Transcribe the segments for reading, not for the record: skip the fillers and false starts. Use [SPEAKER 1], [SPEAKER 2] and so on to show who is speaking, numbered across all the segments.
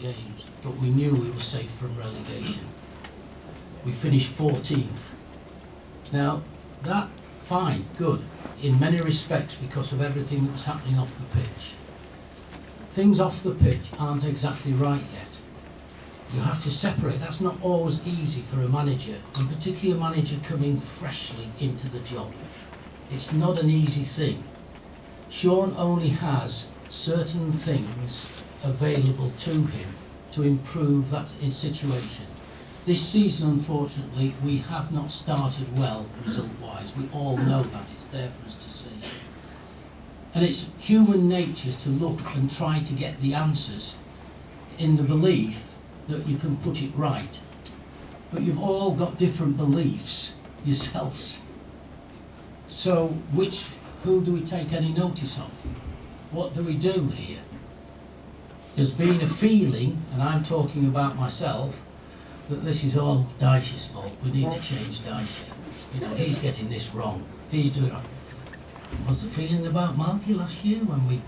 [SPEAKER 1] games, but we knew we were safe from relegation. We finished 14th. Now, that, fine, good, in many respects because of everything that was happening off the pitch. Things off the pitch aren't exactly right yet. You have to separate. That's not always easy for a manager, and particularly a manager coming freshly into the job. It's not an easy thing. Sean only has certain things available to him to improve that situation. This season, unfortunately, we have not started well result-wise. We all know that. It's there for us to see. And it's human nature to look and try to get the answers in the belief that you can put it right. But you've all got different beliefs yourselves. So who do we take any notice of? What do we do here? There's been a feeling, and I'm talking about myself, that this is all Dyche's fault. We need to change Dyche. You know, he's getting this wrong. He's doing it. Was the feeling about Markey last year when we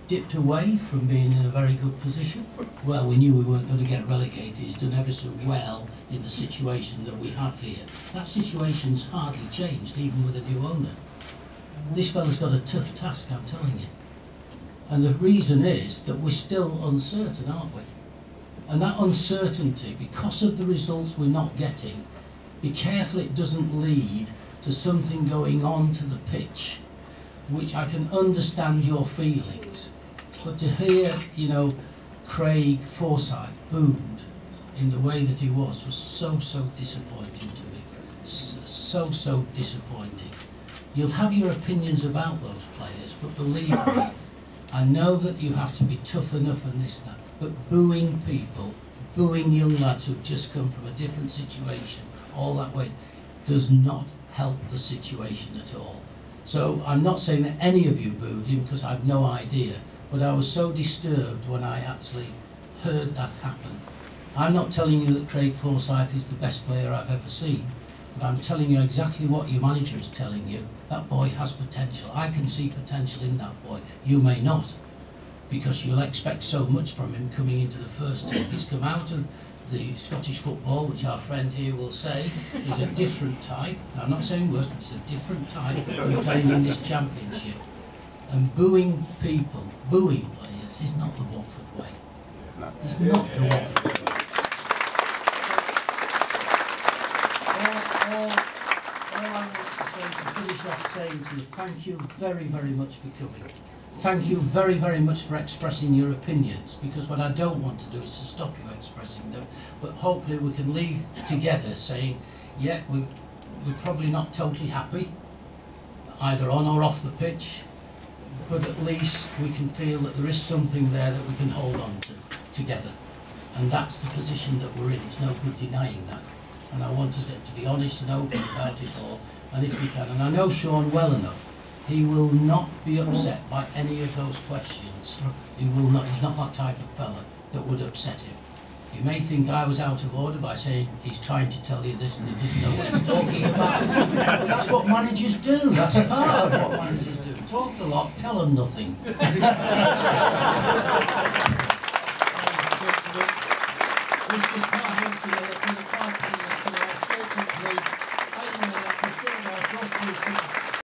[SPEAKER 1] dipped away from being in a very good position? Well, we knew we weren't going to get relegated. He's done ever so well in the situation that we have here. That situation's hardly changed, even with a new owner. This fella's got a tough task, I'm telling you. And the reason is that we're still uncertain, aren't we? And that uncertainty, because of the results we're not getting, be careful it doesn't lead to something going on to the pitch, which I can understand your feelings. But to hear, you know, Craig Forsythe booed in the way that he was so disappointing to me. So disappointing. You'll have your opinions about those players, but believe me, I know that you have to be tough enough and this and that, but booing people, booing young lads who've just come from a different situation, all that way, does not help the situation at all. So I'm not saying that any of you booed him, because I've no idea, but I was so disturbed when I actually heard that happen. I'm not telling you that Craig Forsythe is the best player I've ever seen, but I'm telling you exactly what your manager is telling you. That boy has potential. I can see potential in that boy. You may not, because you'll expect so much from him coming into the first team. He's come out of the Scottish football, which our friend here will say is a different type. I'm not saying worse, but it's a different type of playing in this championship. And booing people, booing players, is not the Watford way. It's not the Watford way. All I want to say, to finish off saying to you, thank you very much for coming. Thank you very much for expressing your opinions, because what I don't want to do is to stop you expressing them, but hopefully we can leave together saying, yeah, we're probably not totally happy, either on or off the pitch, but at least we can feel that there is something there that we can hold on to together. And that's the position that we're in. It's no good denying that. And I wanted it to be honest and open about it all, and if we can. And I know Sean well enough. He will not be upset by any of those questions. He will not. He's not that type of fella that would upset him. You may think I was out of order by saying he's trying to tell you this and he doesn't know what he's talking about. But that's what managers do. That's part of what managers do. Talk a lot, tell them nothing.
[SPEAKER 2] This is